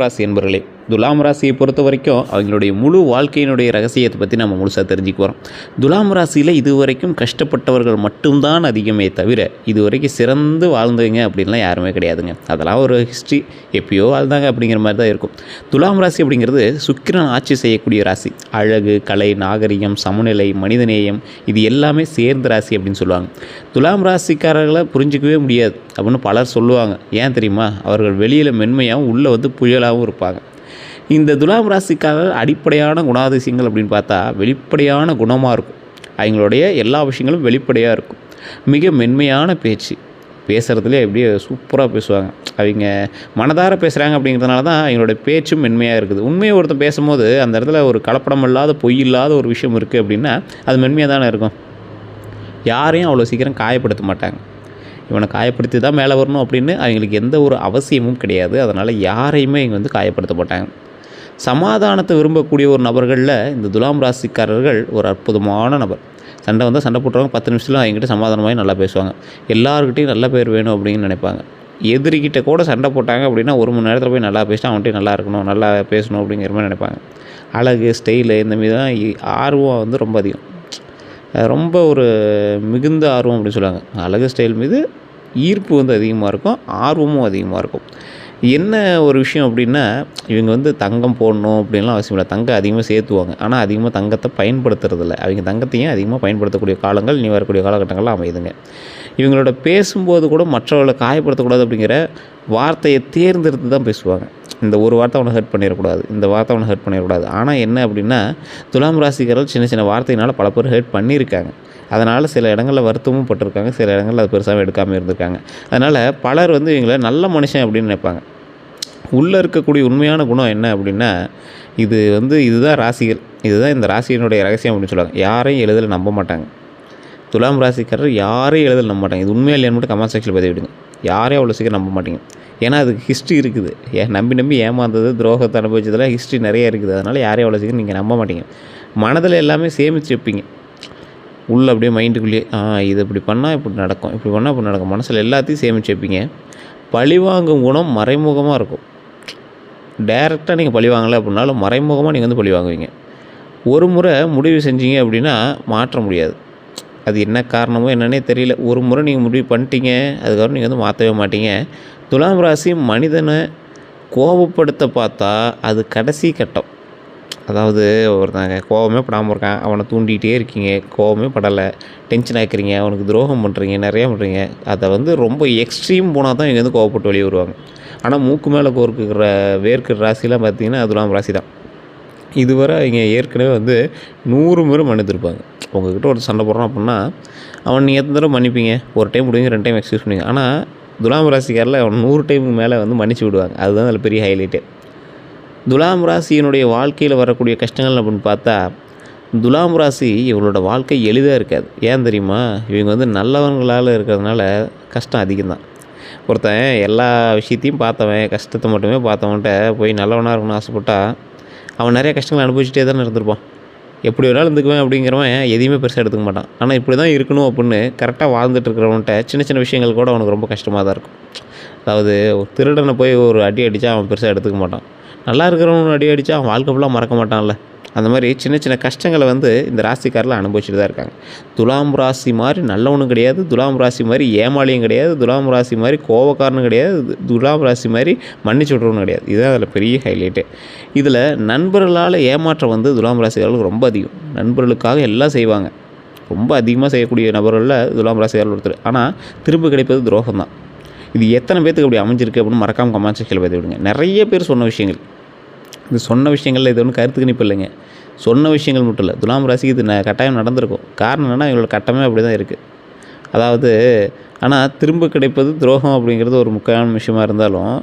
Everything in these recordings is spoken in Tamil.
ராசி என்பர்களே, துலாம் ராசியை பொறுத்த வரைக்கும் அவங்களுடைய முழு வாழ்க்கையினுடைய ரகசியத்தை பற்றி நம்ம முழுசாக தெரிஞ்சுக்க போகிறோம். துலாம் ராசியில் இதுவரைக்கும் கஷ்டப்பட்டவர்கள் மட்டும்தான் அதிகமே தவிர இதுவரைக்கும் சிறந்து வாழ்ந்தவங்க அப்படின்லாம் யாருமே கிடையாதுங்க. அதெல்லாம் ஒரு ஹிஸ்ட்ரி, எப்பயோ வாழ்ந்தாங்க அப்படிங்கிற மாதிரி தான் இருக்கும். துலாம் ராசி அப்படிங்கிறது சுக்கிரன் ஆட்சி செய்யக்கூடிய ராசி. அழகு, கலை, நாகரிகம், சமநிலை, மனிதநேயம் இது எல்லாமே சேர்ந்த ராசி அப்படின்னு சொல்லுவாங்க. துலாம் ராசிக்காரர்களை புரிஞ்சிக்கவே முடியாது அப்படின்னு பலர் சொல்லுவாங்க. ஏன் தெரியுமா? அவர்கள் வெளியில் மென்மையாகவும் உள்ளே புயலாகவும் இருப்பாங்க. இந்த துலாம் ராசிக்காரர் அடிப்படையான குணாதிசயங்கள் அப்படின்னு பார்த்தா வெளிப்படையான குணமாக இருக்கும். அவங்களுடைய எல்லா விஷயங்களும் வெளிப்படையாக இருக்கும். மிக மென்மையான பேச்சு, பேசுகிறதுலே அப்படியே சூப்பராக பேசுவாங்க. அவங்க மனதார பேசுகிறாங்க அப்படிங்கிறதுனால தான் அவங்களோட பேச்சும் மென்மையாக இருக்குது. உண்மையை ஒருத்தர் பேசும்போது அந்த இடத்துல ஒரு கலப்படம் இல்லாத, பொய் இல்லாத ஒரு விஷயம் இருக்குது அப்படின்னா அது மென்மையாக தானே இருக்கும். யாரையும் அவ்வளோ சீக்கிரம் காயப்படுத்த மாட்டாங்க. இவனை காயப்படுத்தி தான் மேலே வரணும் அப்படின்னு அவங்களுக்கு எந்த ஒரு அவசியமும் கிடையாது. அதனால் யாரையுமே இங்கே காயப்படுத்த மாட்டாங்க. சமாதானத்தை விரும்பக்கூடிய ஒரு நபர்களில் இந்த துலாம் ராசிக்காரர்கள் ஒரு அற்புதமான நபர். சண்டை வந்தால் சண்டை போட்டுருவாங்க, 10 நிமிஷத்தில் அவங்ககிட்ட சமாதானமாகி நல்லா பேசுவாங்க. எல்லாருக்கிட்டையும் நல்ல பேர் வேணும் அப்படின்னு நினைப்பாங்க. எதிரிக்கிட்ட கூட சண்டை போட்டாங்க அப்படின்னா 1 மணி நேரத்தில் போய் நல்லா பேசிட்டு அவன்கிட்ட நல்லா இருக்கணும், நல்லா பேசணும் அப்படிங்கிற மாதிரி நினைப்பாங்க. அழகு, ஸ்டைலு இந்த மாரி தான் ஆர்வம் ரொம்ப அதிகம். ரொம்ப ஒரு மிகுந்த ஆர்வம் அப்படின்னு சொல்லுவாங்க. அழகு, ஸ்டைல் மீது ஈர்ப்பு அதிகமாக இருக்கும், ஆர்வமும் அதிகமாக இருக்கும். என்ன ஒரு விஷயம் அப்படின்னா, இவங்க தங்கம் போடணும் அப்படின்லாம் அவசியம் இல்லை. தங்கம் அதிகமாக சேர்த்துவாங்க, ஆனால் அதிகமாக தங்கத்தை பயன்படுத்துறதில்ல. அவங்க தங்கத்தையும் அதிகமாக பயன்படுத்தக்கூடிய காலங்கள் இனி வரக்கூடிய காலகட்டங்கள்லாம் அமையுதுங்க. இவங்களோட பேசும்போது கூட மற்றவர்களை காயப்படுத்தக்கூடாது அப்படிங்கிற வார்த்தையை தேர்ந்தெடுத்து தான் பேசுவாங்க. இந்த ஒரு வார்த்தை அவனை ஹர்ட் பண்ணிடக்கூடாது, இந்த வார்த்தை அவனை ஹர்ட் பண்ணிடக்கூடாது. ஆனால் என்ன அப்படின்னா, துலாம் ராசிக்காரர்கள் சின்ன சின்ன வார்த்தையினால் பல பேர் ஹர்ட் பண்ணியிருக்காங்க. அதனால் சில இடங்களில் வருத்தமும் பட்டிருக்காங்க, சில இடங்களில் அது பெருசாக எடுக்காமல் இருந்திருக்காங்க. அதனால் பலர் இவங்களை நல்ல மனுஷன் அப்படின்னு நினைப்பாங்க. உள்ளே இருக்கக்கூடிய உண்மையான குணம் என்ன அப்படின்னா, இதுதான் ராசிகள், இதுதான் இந்த ராசியினுடைய ரகசியம் அப்படின்னு சொல்லுவாங்க. யாரையும் எளிதில் நம்ப மாட்டாங்க. துலாம் ராசிக்காரர் யாரையும் எளிதில் நம்ப மாட்டாங்க. இது உண்மையாக இல்லைன்னு மட்டும் கமெண்ட் செக்ஷனில் பதிவிடுங்க. யாரையும் அவ்வளோ சீக்கிரம் நம்ப மாட்டீங்க. ஏன்னா அதுக்கு ஹிஸ்ட்ரி இருக்குது. நம்பி ஏமாந்தது, துரோகத்தை அனுபவிச்சதெல்லாம் ஹிஸ்ட்ரி நிறைய இருக்குது. அதனால் யாரையும் அவ்வளோ சீக்கிரம் நீங்கள் நம்ப மாட்டீங்க. மனதில் எல்லாமே சேமித்து வைப்பீங்க. உள்ளே அப்படியே மைண்டுக்குள்ளேயே இது இப்படி பண்ணால் இப்படி நடக்கும், இப்படி பண்ணால் இப்படி நடக்கும். மனசில் எல்லாத்தையும் சேமித்து வைப்பீங்க. பழிவாங்கும் குணம் மறைமுகமாக இருக்கும். டைரெக்டாக நீங்கள் பழி வாங்கலை அப்படின்னாலும் மறைமுகமாக நீங்கள் பழி வாங்குவீங்க. ஒரு முறை முடிவு செஞ்சீங்க அப்படின்னா மாற்ற முடியாது. அது என்ன காரணமோ என்னன்னே தெரியல. ஒரு முறை நீங்கள் முடிவு பண்ணிட்டீங்க, அதுக்கப்புறம் நீங்கள் மாற்றவே மாட்டீங்க. துலாம் ராசி மனிதனை கோபப்படுத்த பார்த்தா அது கடைசி கட்டம். அதாவது ஒருத்தங்க கோபமே படாமல் இருக்கான், அவனை தூண்டிகிட்டே இருக்கீங்க, கோபமே படலை, டென்ஷன் ஆக்கிறீங்க, அவனுக்கு துரோகம் பண்ணுறீங்க, நிறையா பண்ணுறீங்க. அதை ரொம்ப எக்ஸ்ட்ரீம் போனால் தான் இங்கே கோவப்பட்டு வெளியே வருவாங்க. ஆனால் மூக்கு மேலே கோர்க்குற வேர்க்கிற ராசிலாம் பார்த்திங்கன்னா துலாம் ராசி தான். இதுவரை அவங்க ஏற்கனவே 100 முறை மன்னித்திருப்பாங்க. உங்கள்கிட்ட ஒரு சண்டை போடுறான் அப்படின்னா அவன் நீங்கள் எத்தனை தடவை மன்னிப்பீங்க? ஒரு டைம் விடுவீங்க, 2 டைம் எக்ஸ்கியூஸ் பண்ணுவீங்க. ஆனால் துலாம் ராசிக்காரில் அவன் 100 டைமுக்கு மேலே மன்னிச்சு விடுவாங்க. அதுதான் அதில் பெரிய ஹைலைட்டு. துலாம் ராசியினுடைய வாழ்க்கையில் வரக்கூடிய கஷ்டங்கள் அப்படின்னு பார்த்தா, துலாம் ராசி இவங்களோட வாழ்க்கை எளிதாக இருக்காது. ஏன் தெரியுமா? இவங்க நல்லவங்களால் இருக்கிறதுனால கஷ்டம் அதிகம்தான். ஒருத்தன் எல்லா விஷயத்தையும் பார்த்தவன், கஷ்டத்தை மட்டுமே பார்த்தவன்ட்ட போய் நல்லவனாக இருக்கணும்னு ஆசைப்பட்டா அவன் நிறைய கஷ்டங்களை அனுபவிச்சுட்டே தானே இருந்திருப்பான். எப்படி வேணாலும் இருந்துக்குவேன் அப்படிங்கிறவன் எதையுமே பெருசாக எடுத்துக்க மாட்டான். ஆனால் இப்படி தான் இருக்கணும் அப்படின்னு கரெக்டாக வாழ்ந்துட்டு இருக்கிறவன்ட்ட சின்ன சின்ன விஷயங்கள் கூட அவனுக்கு ரொம்ப கஷ்டமாக தான் இருக்கும். அதாவது ஒரு திருடனை போய் ஒரு அடி அடித்தா அவன் பெருசாக எடுத்துக்க மாட்டான். நல்லா இருக்கிறவன் அடி அடித்தா அவன் வாழ்க்கை ஃபுல்லாக மறக்க மாட்டான்ல. அந்த மாதிரி சின்ன சின்ன கஷ்டங்களை இந்த ராசிக்காரில் அனுபவிச்சுட்டு தான் இருக்காங்க. துலாம் ராசி மாதிரி நல்லவனும் கிடையாது, துலாம் ராசி மாதிரி ஏமாளியும் கிடையாது, துலாம் ராசி மாதிரி கோபக்காரனும் கிடையாது, துலாம் ராசி மாதிரி மன்னிச்சு விட்றவனும் கிடையாது. இதுதான் அதில் பெரிய ஹைலைட்டு. இதில் நண்பர்களால் ஏமாற்றம் துலாம் ராசிக்காரர்களுக்கு ரொம்ப அதிகம். நண்பர்களுக்காக எல்லாம் செய்வாங்க. ரொம்ப அதிகமாக செய்யக்கூடிய நபர்களில் துலாம் ராசிக்காரர்கள் ஒருத்தர். ஆனால் திரும்ப கிடைப்பது துரோகம் தான். இது எத்தனை பேர்த்துக்கு அப்படி அமைஞ்சிருக்கு அப்படின்னு மறக்காமல் கமெண்ட் செக்ஷனில் பதிவு விடுங்க. நிறைய பேர் சொன்ன விஷயங்கள், இது சொன்ன விஷயங்களில் இது ஒன்றும் கருத்து கணிப்பு இல்லைங்க. சொன்ன விஷயங்கள் மட்டும் இல்லை, துலாம் ராசிக்கு இது கட்டாயம் நடந்திருக்கும். காரணம் என்னென்னா இவங்களோட கட்டமே அப்படி தான் இருக்குது. அதாவது ஆனால் திரும்ப கிடைப்பது துரோகம் அப்படிங்கிறது ஒரு முக்கியமான விஷயமா இருந்தாலும்,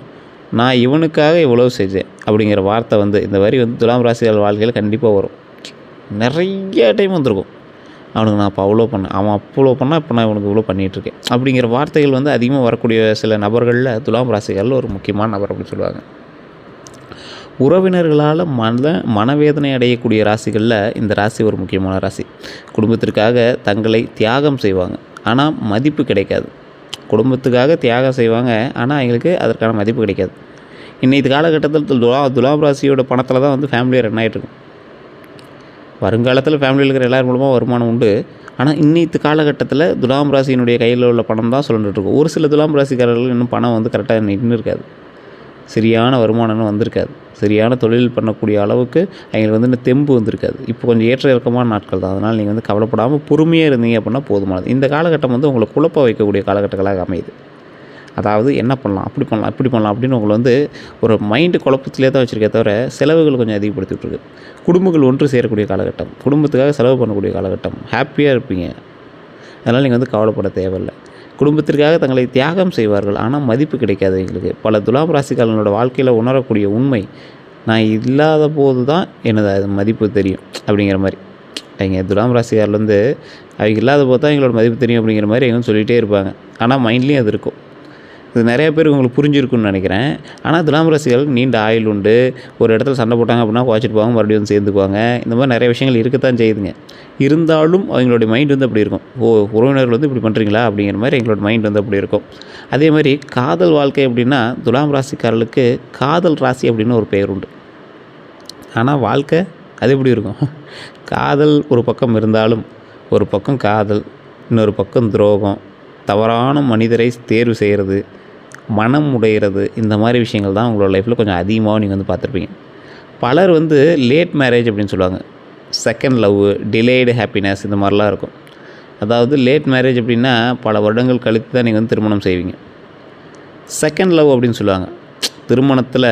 நான் இவனுக்காக இவ்வளோ செஞ்சேன் அப்படிங்கிற வார்த்தை இந்த வரி துலாம் ராசிகள் வாழ்க்கையில் கண்டிப்பாக வரும். நிறைய டைம் வந்திருக்கும். அவனுக்கு நான் அப்போ அவ்வளோ பண்ணேன், அவன் அவ்வளோ பண்ணால் இப்போ நான் இவனுக்கு இவ்வளோ பண்ணிகிட்ருக்கேன் அப்படிங்கிற வார்த்தைகள் அதிகமாக வரக்கூடிய சில நபர்களில் துலாம் ராசிகளில் ஒரு முக்கியமான நபர் அப்படின்னு சொல்லுவாங்க. உறவினர்களால் மனவேதனை அடையக்கூடிய ராசிகளில் இந்த ராசி ஒரு முக்கியமான ராசி. குடும்பத்திற்காக தங்களை தியாகம் செய்வாங்க, ஆனால் மதிப்பு கிடைக்காது. குடும்பத்துக்காக தியாகம் செய்வாங்க, ஆனால் அவங்களுக்கு அதற்கான மதிப்பு கிடைக்காது. இன்றைக்கு காலகட்டத்தில் துலாம் ராசியோட பணத்தில் தான் வந்து ஃபேமிலியை ரன் ஆகிட்ருக்கும். வருங்காலத்தில் ஃபேமிலியில் இருக்கிற எல்லார் மூலமாக வருமானம் உண்டு. ஆனால் இன்னைத்து காலகட்டத்தில் துலாம் ராசியினுடைய கையில் உள்ள பணம் தான் சுழண்டுட்ருக்கும். ஒரு சில துலாம் ராசிக்காரர்கள் இன்னும் பணம் வந்து கரெக்டாக நின்று இருக்காது, சரியான வருமானம்னு வந்திருக்காது, சரியான தொழில் பண்ணக்கூடிய அளவுக்கு அவங்களுக்கு வந்து இந்த தெம்பு வந்திருக்காது. இப்போ கொஞ்சம் ஏற்ற இறக்கமான நாட்கள் தான். அதனால் நீங்கள் வந்து கவலைப்படாமல் பொறுமையாக இருந்தீங்க அப்படின்னா போதுமானது. இந்த காலகட்டம் வந்து உங்களை குழப்ப வைக்கக்கூடிய காலகட்டங்களாக அமையுது. அதாவது என்ன பண்ணலாம், அப்படி பண்ணலாம், இப்படி பண்ணலாம் அப்படின்னு உங்களை வந்து ஒரு மைண்டு குழப்பத்திலே தான் வச்சுருக்கே தவிர செலவுகள் கொஞ்சம் அதிகப்படுத்திவிட்ருக்கு. குடும்பங்கள் ஒன்று சேரக்கூடிய காலகட்டம், குடும்பத்துக்காக செலவு பண்ணக்கூடிய காலகட்டம், ஹாப்பியாக இருப்பீங்க. அதனால் நீங்கள் வந்து கவலைப்பட தேவையில்லை. குடும்பத்திற்காக தங்களை தியாகம் செய்வார்கள், ஆனால் மதிப்பு கிடைக்காது எங்களுக்கு. பல துலாம் ராசிக்காரங்களோட வாழ்க்கையில் உணரக்கூடிய உண்மை, நான் இல்லாத போது தான் எனது அது மதிப்பு தெரியும் அப்படிங்கிற மாதிரி. அவங்க துலாம் ராசிக்காரில் வந்து அவங்க இல்லாத போது தான் எங்களோட மதிப்பு தெரியும் அப்படிங்கிற மாதிரி எங்கே சொல்லிகிட்டே இருப்பாங்க. ஆனால் மைண்ட்லேயும் அது இருக்கும். இது நிறைய பேர் உங்களுக்கு புரிஞ்சிருக்குன்னு நினைக்கிறேன். ஆனால் துலாம் ராசிகளுக்கு நீண்ட ஆயுள் உண்டு. ஒரு இடத்துல சண்டை போட்டாங்க அப்படின்னா குறைச்சிட்டு போவாங்க, மறுபடியும் வந்து சேர்ந்துக்குவாங்க. இந்த மாதிரி நிறைய விஷயங்கள் இருக்கத்தான் செய்யுதுங்க. இருந்தாலும் அவங்களுடைய மைண்ட் வந்து அப்படி இருக்கும். உறவினர்கள் வந்து இப்படி பண்ணுறீங்களா அப்படிங்கிற மாதிரி எங்களோட மைண்ட் வந்து அப்படி இருக்கும். அதே மாதிரி காதல் வாழ்க்கை அப்படின்னா துலாம் ராசிக்காரர்களுக்கு காதல் ராசி அப்படின்னு ஒரு பெயர் உண்டு. ஆனால் வாழ்க்கை அது எப்படி இருக்கும்? காதல் ஒரு பக்கம் இருந்தாலும் ஒரு பக்கம் காதல், இன்னொரு பக்கம் துரோகம், தவறான மனிதரை தேர்வு செய்கிறது, மனம் உடைகிறது, இந்த மாதிரி விஷயங்கள் தான் உங்களோட லைஃப்பில் கொஞ்சம் அதிகமாக நீங்கள் வந்து பார்த்துருப்பீங்க. பலர் வந்து லேட் மேரேஜ் அப்படின்னு சொல்லுவாங்க. செகண்ட் லவ், டிலேடு ஹாப்பினஸ், இந்த மாதிரிலாம் இருக்கும். அதாவது லேட் மேரேஜ் அப்படின்னா பல வருடங்கள் கழித்து தான் நீங்கள் வந்து திருமணம் செய்வீங்க. செகண்ட் லவ் அப்படின்னு சொல்லுவாங்க. திருமணத்தில்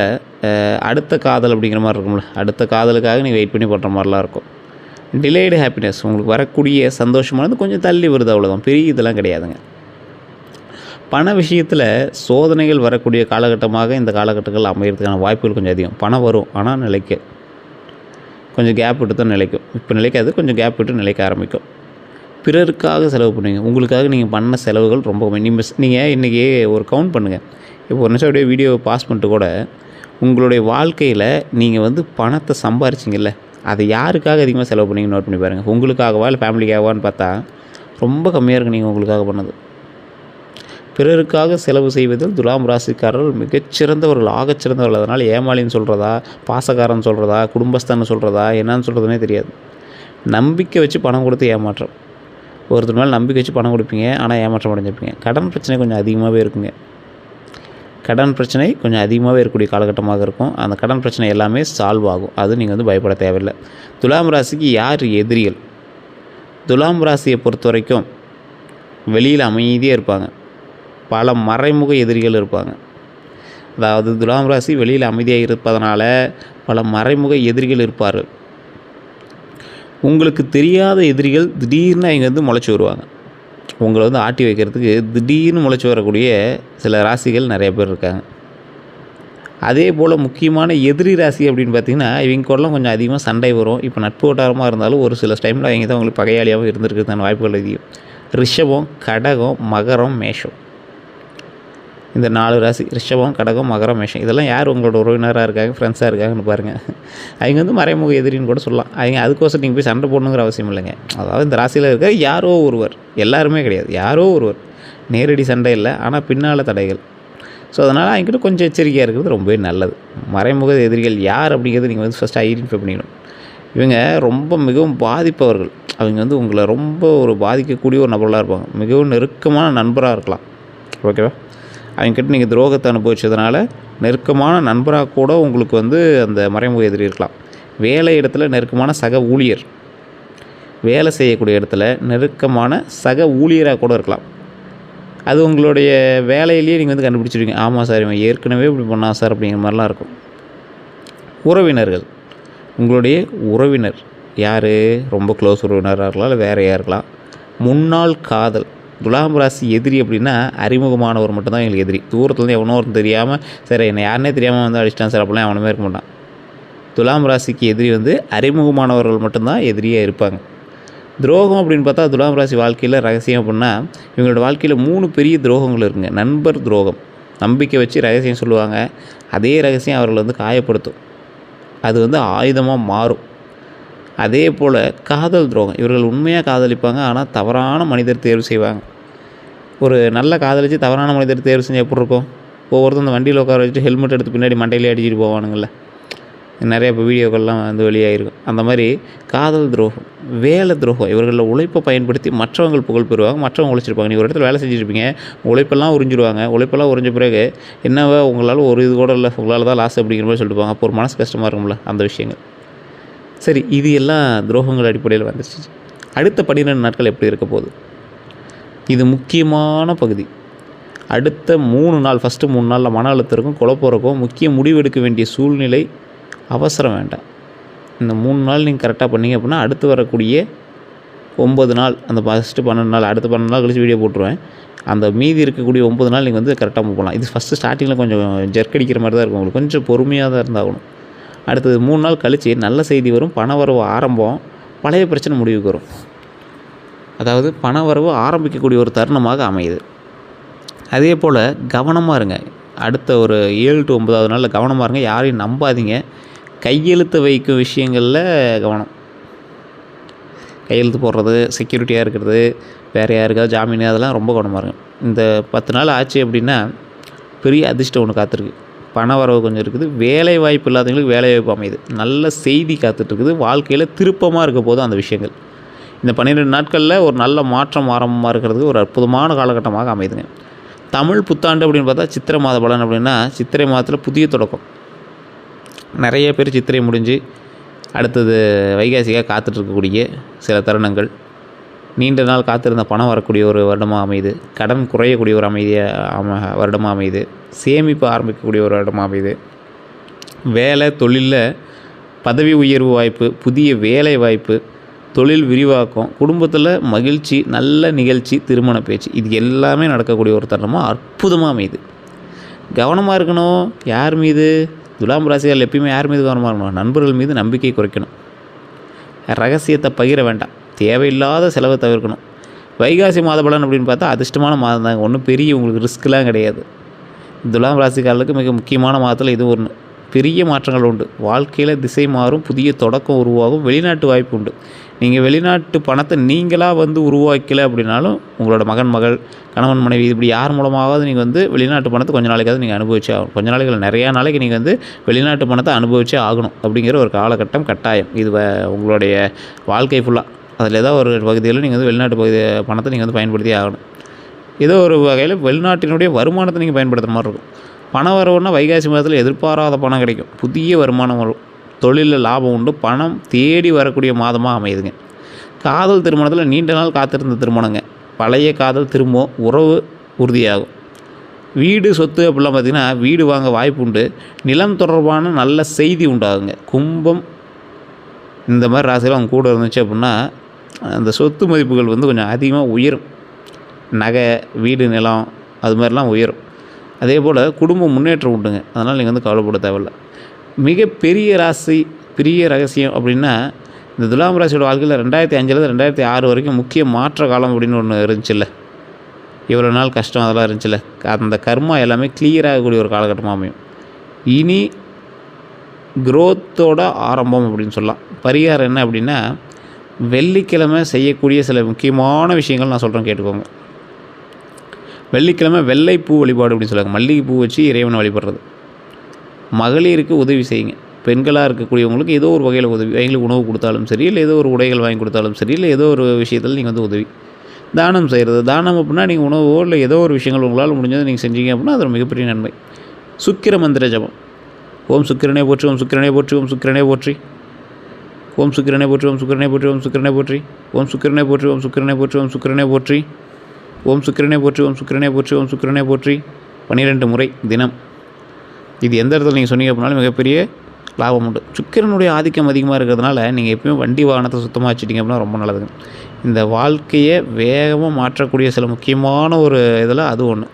அடுத்த காதல் அப்படிங்கிற மாதிரி இருக்கும்ல, அடுத்த காதலுக்காக நீங்கள் வெயிட் பண்ணி பண்ணுற மாதிரிலாம் இருக்கும். டிலேடு ஹாப்பினஸ், உங்களுக்கு வரக்கூடிய சந்தோஷமானது கொஞ்சம் தள்ளி வருது, அவ்வளோதான், பெரிய இதெல்லாம் கிடையாதுங்க. பண விஷயத்தில் சோதனைகள் வரக்கூடிய காலகட்டமாக இந்த காலகட்டங்கள் அமைகிறதுக்கான வாய்ப்புகள் கொஞ்சம் அதிகம். பணம் வரும், ஆனால் நிலைக்க கொஞ்சம் கேப் விட்டு தான் நிலைக்கும். இப்போ நிலைக்காது, கொஞ்சம் கேப் விட்டு நிலைக்க ஆரம்பிக்கும். பிறருக்காக செலவு பண்ணுவீங்க. உங்களுக்காக நீங்கள் பண்ண செலவுகள் ரொம்ப நீங்கள் இன்றைக்கி ஒரு கவுண்ட் பண்ணுங்கள். இப்போ ஒரு நிமிஷம் அப்படியே வீடியோவை பாஸ் பண்ணிட்டு கூட உங்களுடைய வாழ்க்கையில் நீங்கள் வந்து பணத்தை சம்பாரிச்சிங்கல்ல, அதை யாருக்காக அதிகமாக செலவு பண்ணிங்க நோட் பண்ணி பாருங்கள். உங்களுக்காகவா இல்லை ஃபேமிலிக்காகவான்னு பார்த்தா ரொம்ப கம்மியாக இருக்குது நீங்கள் உங்களுக்காக பண்ணது. பிறருக்காக செலவு செய்வதில் துலாம் ராசிக்காரர்கள் மிகச்சிறந்தவர்கள், ஆகச்சிறந்தவர்கள். அதனால் ஏமாளின்னு சொல்கிறதா, பாசக்காரன் சொல்கிறதா, குடும்பஸ்தான்னு சொல்கிறதா, என்னன்னு சொல்கிறதுனே தெரியாது. நம்பிக்கை வச்சு பணம் கொடுத்து ஏமாற்றம். ஒருத்தர் மேலே நம்பிக்கை வச்சு பணம் கொடுப்பீங்க, ஆனால் ஏமாற்றம் அடைஞ்சிருப்பீங்க. கடன் பிரச்சனை கொஞ்சம் அதிகமாகவே இருக்குங்க. கடன் பிரச்சனை கொஞ்சம் அதிகமாகவே இருக்கக்கூடிய காலகட்டமாக இருக்கும். அந்த கடன் பிரச்சனை எல்லாமே சால்வ் ஆகும். அது நீங்கள் வந்து பயப்பட தேவையில்லை. துலாம் ராசிக்கு யார் எதிரிகள்? துலாம் ராசியை பொறுத்த வரைக்கும் வெளியில் அமைதியாக இருப்பாங்க, பல மறைமுக எதிரிகள் இருப்பாங்க. அதாவது துலாம் ராசி வெளியில் அமைதியாக இருப்பதனால பல மறைமுக எதிரிகள் இருப்பார்கள். உங்களுக்கு தெரியாத எதிரிகள் திடீர்னு அவங்க வந்து முளைச்சி வருவாங்க. உங்களை வந்து ஆட்டி வைக்கிறதுக்கு திடீர்னு முளைச்சி வரக்கூடிய சில ராசிகள் நிறைய பேர் இருக்காங்க. அதே போல் முக்கியமான எதிரி ராசி அப்படின்னு பார்த்திங்கன்னா இவங்க கூடலாம் கொஞ்சம் அதிகமாக சண்டை வரும். இப்போ நட்பு வட்டாரமாக இருந்தாலும் ஒரு சில டைமில் அவங்க தான் உங்களுக்கு பகையாளியாகவும் இருந்திருக்கிறதான வாய்ப்புகள் அதிகம். ரிஷபம், கடகம், மகரம், மேஷம், இந்த 4 ராசி, ரிஷபம், கடகம், மகரம், மேஷம், இதெல்லாம் யார் உங்களோட உறவினராக இருக்காங்க, ஃப்ரெண்ட்ஸாக இருக்காங்கன்னு பாருங்கள். அவங்க வந்து மறைமுக எதிரின்னு கூட சொல்லலாம். அவங்க அதுக்கோசம் நீங்கள் போய் சண்டை போடணுங்கிற அவசியம் இல்லைங்க. அதாவது இந்த ராசியில் இருக்க யாரோ ஒருவர், எல்லாருமே கிடையாது, யாரோ ஒருவர், நேரடி சண்டை இல்லை, ஆனால் பின்னால் தடைகள். ஸோ அதனால் அவங்ககிட்ட கொஞ்சம் எச்சரிக்கையாக இருக்கிறது ரொம்பவே நல்லது. மறைமுக எதிரிகள் யார் அப்படிங்கிறது நீங்கள் வந்து ஃபஸ்ட்டு ஐடென்டிஃபை பண்ணிக்கணும். இவங்க ரொம்ப மிகவும் பாதிப்பவர்கள். அவங்க வந்து உங்களை ரொம்ப ஒரு பாதிக்கக்கூடிய ஒரு நபர்களாக இருப்பாங்க. மிகவும் நெருக்கமான நண்பராக இருக்கலாம். ஓகேவா? அவங்ககிட்ட நீங்கள் துரோகத்தை அனுபவிச்சதுனால நெருக்கமான நண்பராக கூட உங்களுக்கு வந்து அந்த மறைமுக எதிரி இருக்கலாம். வேலை இடத்துல நெருக்கமான சக ஊழியர், வேலை செய்யக்கூடிய இடத்துல நெருக்கமான சக ஊழியராக கூட இருக்கலாம். அது உங்களுடைய வேலையிலேயே நீங்கள் வந்து கண்டுபிடிச்சிருவீங்க. ஆமாம் சார், இவன் ஏற்கனவே இப்படி பண்ணான் சார் அப்படிங்கிற மாதிரிலாம் இருக்கும். உறவினர்கள், உங்களுடைய உறவினர் யார்? ரொம்ப க்ளோஸ் உறவினராக இருக்கலாம், இல்லை வேறு யார் இருக்கலாம். முன்னாள் காதல். துலாம் ராசி எதிரி அப்படின்னா அறிமுகமானவர் மட்டும்தான் எங்களுக்கு எதிரி. தூரத்துலேருந்து எவனோ ஒருத்தர் தெரியாமல், சரி என்னை யாருனே தெரியாமல் வந்து அடிச்சிட்டான் சார் அப்படிலாம் எவனுமே இருக்க மாட்டான். துலாம் ராசிக்கு எதிரி வந்து அறிமுகமானவர்கள் மட்டும்தான் எதிரியாக இருப்பாங்க. துரோகம் அப்படின்னு பார்த்தா துலாம் ராசி வாழ்க்கையில் ரகசியம் அப்படின்னா இவங்களோட வாழ்க்கையில் 3 பெரிய துரோகங்கள் இருக்குங்க. நண்பர் துரோகம், நம்பிக்கை வச்சு ரகசியம் சொல்லுவாங்க, அதே ரகசியம் அவர்களை வந்து காயப்படுத்தும், அது வந்து ஆயுதமாக மாறும். அதே போல் காதல் துரோகம், இவர்கள் உண்மையாக காதலிப்பாங்க, ஆனால் தவறான மனிதர் தேர்வு செய்வாங்க. ஒரு நல்ல காதலிச்சு தவறான மனிதர் தேர்வு செஞ்சால் எப்படி இருக்கும்? ஒவ்வொருத்தரும் இந்த வண்டியில் உட்கார வச்சுட்டு ஹெல்மெட் எடுத்து பின்னாடி மண்டையிலே அடிச்சுட்டு போவானுங்கள்ல, நிறைய இப்போ வீடியோக்கள்லாம் வந்து வெளியாகிருக்கும். அந்த மாதிரி காதல் துரோகம், வேலை துரோகம், இவர்களில் உழைப்பை பயன்படுத்தி மற்றவங்க புகழ் பெறுவாங்க, மற்றவங்க உழைச்சிருப்பாங்க. நீங்கள் ஒரு இடத்துல வேலை செஞ்சுருப்பீங்க, உழைப்பெல்லாம் உறிஞ்சிடுவாங்க. உழைப்பெல்லாம் உறிஞ்ச பிறகு என்னவோ உங்களால் ஒரு இது கூட இல்லை, உங்களால் தான் லாஸ் அப்படிங்கிற மாதிரி சொல்லிட்டு போவாங்க. அப்போ ஒரு மனசு கஷ்டமாக இருக்கும்ல அந்த விஷயங்கள். சரி, இது எல்லாம் துரோகங்கள் அடிப்படையில் வந்துருச்சு. அடுத்த 12 நாட்கள் எப்படி இருக்க போகுது? இது முக்கியமான பகுதி. அடுத்த 3 நாள், ஃபஸ்ட்டு 3 நாளில் மன அழுத்தம் இருக்கும், குழப்பம் இருக்கும், முக்கிய முடிவெடுக்க வேண்டிய சூழ்நிலை, அவசரம் வேண்டாம். இந்த 3 நாள் நீங்கள் கரெக்டாக பண்ணிங்க அப்படின்னா அடுத்து வரக்கூடிய 9 நாள், அந்த ஃபஸ்ட்டு 12 நாள், அடுத்த 12 நாள் கழிச்சு வீடியோ போட்டுருவேன். அந்த மீதி இருக்கக்கூடிய 9 நாள் நீங்கள் வந்து கரெக்டாக மூவ் பண்ணலாம். இது ஃபஸ்ட்டு ஸ்டார்டிங்கில் கொஞ்சம் ஜெர்க் அடிக்கிற மாதிரி தான் இருக்கும், உங்களுக்கு கொஞ்சம் பொறுமையாக தான் இருந்தாகணும். அடுத்தது 3 நாள் கழித்து நல்ல செய்தி வரும், பணவரவு ஆரம்பம், பழைய பிரச்சனை முடிவுக்கு வரும். அதாவது பணவரவு ஆரம்பிக்கக்கூடிய ஒரு தருணமாக அமையுது. அதே போல் கவனமாக இருங்க. அடுத்த ஒரு 7 to 9வது நாளில் கவனமாக இருங்க, யாரையும் நம்பாதீங்க. கையெழுத்து வைக்கும் விஷயங்களில் கவனம். கையெழுத்து போடுறது, செக்யூரிட்டியாக இருக்கிறது, வேறு யாருக்காவது ஜாமீன், அதெல்லாம் ரொம்ப கவனமாக இருங்க. இந்த 10 நாள் ஆச்சு அப்படின்னா பெரிய அதிர்ஷ்டம் ஒன்று காத்திருக்கு. பண வரவு கொஞ்சம் இருக்குது, வேலை வாய்ப்பு இல்லாதவங்களுக்கு வேலை வாய்ப்பு அமையுது, நல்ல செய்தி காத்துட்ருக்குது, வாழ்க்கையில் திருப்பமாக இருக்க போதும் அந்த விஷயங்கள். இந்த 12 நாட்களில் ஒரு நல்ல மாற்றம் ஆரம்பமாக இருக்கிறதுக்கு ஒரு அற்புதமான காலகட்டமாக அமையுதுங்க. தமிழ் புத்தாண்டு அப்படின்னு பார்த்தா சித்திரை மாத பலன் அப்படின்னா, சித்திரை மாதத்தில் புதிய தொடக்கம். நிறைய பேர் சித்திரை முடிஞ்சு அடுத்தது வைகாசியாக காத்துட்ருக்கக்கூடிய சில தருணங்கள், நீண்ட நாள் காத்திருந்த பணம் வரக்கூடிய ஒரு வருடமாக அமையுது, கடன் குறையக்கூடிய ஒரு வருடமாக அமையுது, சேமிப்பு ஆரம்பிக்கக்கூடிய ஒரு வருடமாக அமையுது, வேலை தொழிலில் பதவி உயர்வு வாய்ப்பு, புதிய வேலை வாய்ப்பு, தொழில் விரிவாக்கம், குடும்பத்தில் மகிழ்ச்சி, நல்ல நிகழ்ச்சி, திருமண பேச்சு, இது எல்லாமே நடக்கக்கூடிய ஒரு தருணமாக அற்புதமாக அமையுது. கவனமாக இருக்கணும். யார் மீது? துலாம் ராசிகள் எப்பயுமே யார் மீது கவனமாக இருக்கணும்? நண்பர்கள் மீது நம்பிக்கை குறைக்கணும். ரகசியத்தை பகிர வேண்டாம். தேவையில்லாத செலவை தவிர்க்கணும். வைகாசி மாத பலன் அப்படின்னு பார்த்தா அதிர்ஷ்டமான மாதம் தாங்க, ஒன்றும் பெரிய உங்களுக்கு ரிஸ்க்லாம் கிடையாது. துலாம் ராசிக்காரர்களுக்கு மிக முக்கியமான மாதத்தில் இது ஒன்று. பெரிய மாற்றங்கள் உண்டு, வாழ்க்கையில் திசை மாறும், புதிய தொடக்கம் உருவாகும், வெளிநாட்டு வாய்ப்பு உண்டு. நீங்கள் வெளிநாட்டு பணத்தை நீங்களாக வந்து உருவாக்கலை அப்படின்னாலும் உங்களோட மகன் மகள், கணவன் மனைவி, இப்படி யார் மூலமாவது நீங்கள் வந்து வெளிநாட்டு பணத்தை கொஞ்ச நாளைக்காவது நீங்கள் அனுபவிச்சே ஆகணும். கொஞ்ச நாளைக்கு நிறையா நாளைக்கு நீங்கள் வந்து வெளிநாட்டு பணத்தை அனுபவிச்சே ஆகணும் அப்படிங்கிற ஒரு காலகட்டம் கட்டாயம். இது உங்களுடைய வாழ்க்கை ஃபுல்லாக அதில் ஏதோ ஒரு பகுதியில் நீங்கள் வந்து வெளிநாட்டு பணத்தை நீங்கள் வந்து பயன்படுத்தி ஆகணும். ஏதோ ஒரு வகையில் வெளிநாட்டினுடைய வருமானத்தை நீங்கள் பயன்படுத்துகிற மாதிரி இருக்கும். பணம் வரவுன்னா வைகாசி மாதத்தில் எதிர்பாராத பணம் கிடைக்கும், புதிய வருமானம் வரும், தொழிலில் லாபம் உண்டு, பணம் தேடி வரக்கூடிய மாதமாக அமையுதுங்க. காதல் திருமணத்தில் நீண்ட நாள் காத்திருந்த திருமணங்க, பழைய காதல் திரும்பவும், உறவு உறுதியாகும். வீடு சொத்து அப்படிலாம் பார்த்திங்கன்னா வீடு வாங்க வாய்ப்பு உண்டு, நிலம் தொடர்பான நல்ல செய்தி உண்டாகுங்க. கும்பம் இந்த மாதிரி ராசியில் அவங்க கூட இருந்துச்சு அப்படின்னா அந்த சொத்து மதிப்புகள் வந்து கொஞ்சம் அதிகமாக உயரும். நகை, வீடு, நிலம் அது மாதிரிலாம் உயரும். அதே போல் குடும்ப முன்னேற்றம் உண்டுங்க. அதனால் நீங்கள் வந்து கவலைப்பட தேவையில்லை. மிகப்பெரிய ராசி, பெரிய ரகசியம் அப்படின்னா இந்த துலாம் ராசியோட வாழ்க்கையில் 2005 2006 வரைக்கும் முக்கிய மாற்ற காலம் அப்படின்னு ஒன்று இருந்துச்சுல்ல, இவ்வளோ நாள் கஷ்டம் அதெல்லாம் இருந்துச்சுல்ல, அந்த கர்மா எல்லாமே கிளியர் ஆகக்கூடிய ஒரு காலகட்டமாக அமையும். இனி குரோத்தோட ஆரம்பம் அப்படின்னு சொல்லலாம். பரிகாரம் என்ன அப்படின்னா, வெள்ளிக்கிழமை செய்யக்கூடிய சில முக்கியமான விஷயங்கள் நான் சொல்கிறேன், கேட்டுக்கோங்க. வெள்ளிக்கிழமை வெள்ளைப்பூ வழிபாடு அப்படின்னு சொல்லுவாங்க. மல்லிகைப்பூ வச்சு இறைவனை வழிபடுறது. மகளிருக்கு உதவி செய்யுங்க. பெண்களாக இருக்கக்கூடியவங்களுக்கு ஏதோ ஒரு வகையில் உதவி, அவங்களுக்கு உணவு கொடுத்தாலும் சரி, இல்லை ஏதோ ஒரு உடைகள் வாங்கி கொடுத்தாலும் சரி, இல்லை ஏதோ ஒரு விஷயத்தில் நீங்கள் வந்து உதவி. தானம் செய்கிறது, தானம் அப்படின்னா நீங்கள் உணவோ இல்லை ஏதோ ஒரு விஷயங்கள் உங்களால் முடிஞ்சதை நீங்கள் செஞ்சீங்க அப்படின்னா அது ஒரு மிகப்பெரிய நன்மை. சுக்கிர மந்திர ஜபம். ஓம் சுக்கிரனே போற்றி, ஓம் சுக்கிரனே போற்றி, ஓம் சுக்கிரனே போற்றி, ஓம் சுக்கிரனே போற்றி, ஓம் சுக்கிரனே போற்றி, ஓம் சுக்கிரனே போற்றி, ஓம் சுக்கிரனே போற்றி, ஓம் சுக்கிரனே போற்றி, ஓம் சுக்கிரனே போற்றி, ஓம் சுக்கிரனே போற்றி, ஓம் சுக்கிரனே போற்றி, ஓம் சுக்கிரனே போற்றி 12 முறை தினம். இது எந்த இடத்துல நீங்கள் சொன்னீங்க அப்படின்னாலும் மிகப்பெரிய லாபம் உண்டு. சுக்கிரனுடைய ஆதிக்கம் அதிகமாக இருக்கிறதுனால நீங்கள் எப்பயுமே வண்டி வாகனத்தை சுத்தமாக வச்சுட்டிங்க அப்படின்னா ரொம்ப நல்லதுங்க. இந்த வாழ்க்கையை வேகமாக மாற்றக்கூடிய சில முக்கியமான ஒரு இதில் அது ஒன்று.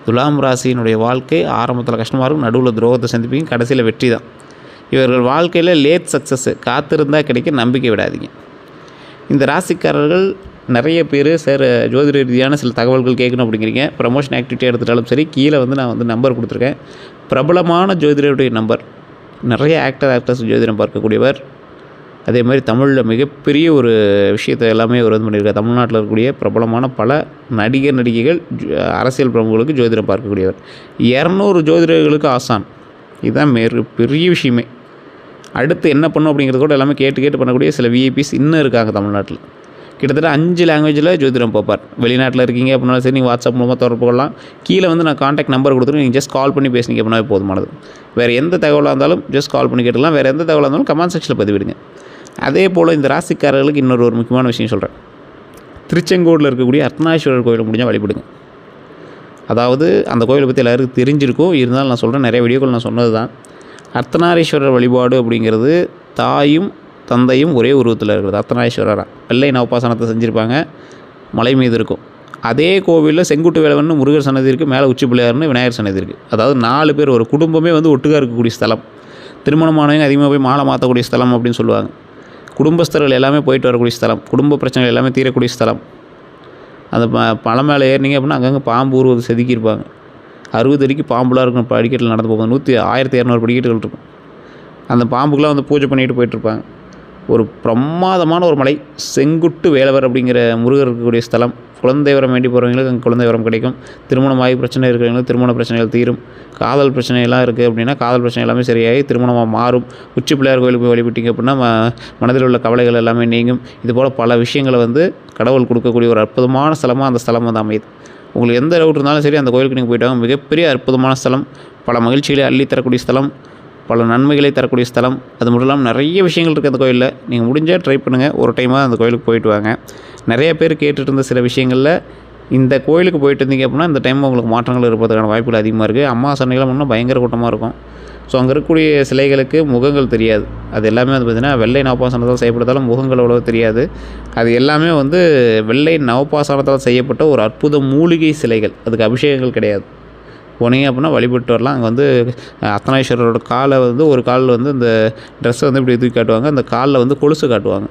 துலாம் ராசியினுடைய வாழ்க்கை ஆரம்பத்தில் கஷ்டமாக இருக்கும், நடுவில் துரோகத்தை சந்திப்பீங்க, கடைசியில் வெற்றி தான். இவர்கள் வாழ்க்கையில் லேட் சக்ஸஸ்ஸு, காத்திருந்தால் கிடைக்க நம்பிக்கை விடாதீங்க. இந்த ராசிக்காரர்கள் நிறைய பேர் சார் ஜோதிட ரீதியான சில தகவல்கள் கேட்கணும் அப்படிங்கிறீங்க. ப்ரமோஷன் ஆக்டிவிட்டியாக எடுத்துட்டாலும் சரி, கீழே வந்து நான் வந்து நம்பர் கொடுத்துருக்கேன். பிரபலமான ஜோதிடருடைய நம்பர், நிறைய ஆக்டர்ஸ் ஜோதிடம் பார்க்கக்கூடியவர், அதே மாதிரி தமிழில் மிகப்பெரிய ஒரு விஷயத்தை எல்லாமே அவர் வந்து பண்ணியிருக்கார். தமிழ்நாட்டில் இருக்கக்கூடிய பிரபலமான பல நடிகைகள் அரசியல் பிரமுகர்களுக்கு ஜோதிடம் பார்க்கக்கூடியவர். 200 ஜோதிடர்களுக்கு ஆசான். இதுதான் பெரிய விஷயமே. அடுத்து என்ன பண்ணும் அப்படிங்கிறது கூட எல்லாமே கேட்டு பண்ணக்கூடிய சில விஐபிஸ் இன்னும் இருக்காங்க தமிழ்நாட்டில். கிட்டத்தட்ட 5 லாங்குவேஜில் ஜோதிடம் பார்ப்பார். வெளிநாட்டில் இருக்கீங்க அப்படின்னாலும் சரி, நீங்கள் வாட்ஸ்அப் மூலமாக தொடர்பு கொள்ளலாம். கீழே வந்து நான் காண்டாக்ட் நம்பர் கொடுத்துருக்கேன். நீங்கள் ஜஸ்ட் கால் பண்ணி பேசுனீங்க அப்படின்னாவே போதுமானது. வேறு எந்த தகவலாக இருந்தாலும் ஜஸ்ட் கால் பண்ணி கேட்டுக்கலாம். வேறு எந்த தகவலாக இருந்தாலும் கமெண்ட் செக்ஷனில் பதிவிடுங்க. அதே போல் இந்த ராசிக்காரர்களுக்கு இன்னொரு முக்கியமான விஷயம் சொல்கிறேன். திருச்செங்கோடில் இருக்கக்கூடிய அர்த்தநாரீஸ்வரர் கோயிலை முடிஞ்சால் வழிபடுங்க. அதாவது அந்த கோயிலை பற்றி எல்லாருக்கும் தெரிஞ்சிருக்கும். இருந்தாலும் நான் சொல்கிறேன், நிறைய வீடியோக்கள் நான் சொன்னது தான். அர்த்தநாரீஸ்வரர் வழிபாடு அப்படிங்கிறது தாயும் தந்தையும் ஒரே உருவத்தில் இருக்கிறது. அர்த்தநாரீஸ்வரராக வெள்ளை நவபாசனத்தை செஞ்சுருப்பாங்க, மலை மீது இருக்கும். அதே கோவிலில் செங்குட்டு வேலவன் முருகர் சன்னதி இருக்குது, மேலே உச்சி பிள்ளையார்னு விநாயகர் சன்னதி இருக்குது. அதாவது 4 பேர் ஒரு குடும்பமே வந்து ஒட்டுக்காக இருக்கக்கூடிய ஸ்தலம். திருமணமானவங்க அதிகமாக போய் மாலை மாற்றக்கூடிய ஸ்தலம் அப்படின்னு சொல்லுவாங்க. குடும்பஸ்தர்கள் எல்லாமே போயிட்டு வரக்கூடிய ஸ்தலம், குடும்ப பிரச்சனைகள் எல்லாமே தீரக்கூடிய ஸ்தலம். அந்த மலை மேலே ஏறினீங்க அப்படின்னா அங்கங்கே பாம்பு உருவது செதுக்கியிருப்பாங்க. 60 அடிக்கு பாம்புலாம் இருக்கும். படிக்கட்டில் நடந்து போகும்போது 1200 படிக்கட்டுகள் இருக்கும். அந்த பாம்புக்கெலாம் வந்து பூஜை பண்ணிட்டு போயிட்டுருப்பாங்க. ஒரு பிரமாதமான ஒரு மலை, செங்குட்டு வேலவர் அப்படிங்கிற முருகர் இருக்கக்கூடிய ஸ்தலம். குழந்தை வரம் வேண்டி போகிறவங்களுக்கு அங்கே குழந்தை வரம் கிடைக்கும். திருமணமாகி பிரச்சனை இருக்கிறவங்களுக்கு திருமண பிரச்சனைகள் தீரும். காதல் பிரச்சனையெல்லாம் இருக்குது அப்படின்னா காதல் பிரச்சனை எல்லாமே சரியாகி திருமணமாக மாறும். உச்சி பிள்ளையார் கோயிலுக்கு போய் வழிபட்டீங்க அப்படின்னா மனதில் உள்ள கவலைகள் எல்லாமே நீங்கும். இதுபோல் பல விஷயங்களை வந்து கடவுள் கொடுக்கக்கூடிய ஒரு அற்புதமான ஸ்தலமாக அந்த ஸ்தலம் வந்து அமையுது. உங்களுக்கு எந்த டவுட் இருந்தாலும் சரி, அந்த கோயிலுக்கு நீங்கள் போயிட்டு வாங்க. மிகப்பெரிய அற்புதமான ஸ்தலம், பல மகிழ்ச்சிகளை அள்ளி தரக்கூடிய ஸ்தலம், பல நன்மைகளை தரக்கூடிய ஸ்தலம். அது மட்டும் இல்லாமல் நிறைய விஷயங்கள் இருக்குது அந்த கோயிலில். நீங்கள் முடிஞ்சால் ட்ரை பண்ணுங்கள், ஒரு டைமாக அந்த கோயிலுக்கு போயிட்டு வாங்க. நிறைய பேர் கேட்டுட்டு இருந்த சில விஷயங்களில் இந்த கோயிலுக்கு போயிட்டு இருந்தீங்க அப்படின்னா இந்த டைம் உங்களுக்கு மாற்றங்கள் இருப்பதற்கான வாய்ப்புகள் அதிகமாக இருக்குது. அம்மா சன்னிகளும் இன்னும் பயங்கர கூட்டமாக இருக்கும். ஸோ அங்கே இருக்கக்கூடிய சிலைகளுக்கு முகங்கள் தெரியாது. அது எல்லாமே வந்து பார்த்திங்கன்னா வெள்ளை நவபாசனத்தால் செய்யப்பட்டதாலும் முகங்கள் அவ்வளோ தெரியாது. அது எல்லாமே வந்து வெள்ளை நவபாசனத்தால் செய்யப்பட்ட ஒரு அற்புத மூலிகை சிலைகள். அதுக்கு அபிஷேகங்கள் கிடையாது. போனீங்க அப்படின்னா வழிபட்டு வரலாம். அங்கே வந்து அர்த்தநாரீஸ்வரரோட காலை வந்து ஒரு காலில் வந்து இந்த ட்ரெஸ்ஸை வந்து இப்படி தூக்கி காட்டுவாங்க. அந்த காலில் வந்து கொலுசு காட்டுவாங்க.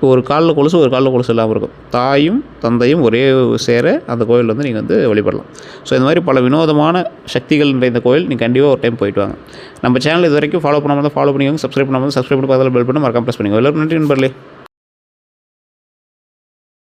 ஒரு காலில் கொலுசு ஒரு காலில் கொலுசு இல்லாமல் இருக்கும். தாயும் தந்தையும் ஒரே சேர அந்த கோயில் வந்து நீங்கள் வந்து வழிபடலாம். ஸோ இந்த மாதிரி பல வினோதமான சக்திகள் நிறைந்த கோயில். நீங்கள் கண்டிப்பாக ஒரு டைம் போயிட்டு வாங்க. நம்ம சேனல் இது வரைக்கும் ஃபாலோ பண்ணாமல் தான் ஃபாலோ பண்ணிக்கோங்க. சப்ஸ்கிரைப் பண்ணாமல் சப்ஸ்கிரைப் பண்ணி பக்கத்தில் பெல் பண்ணி மறக்காம ப்ரெஸ் பண்ணிக்கோங்க. எல்லோரும் நன்றி நண்பர்களே.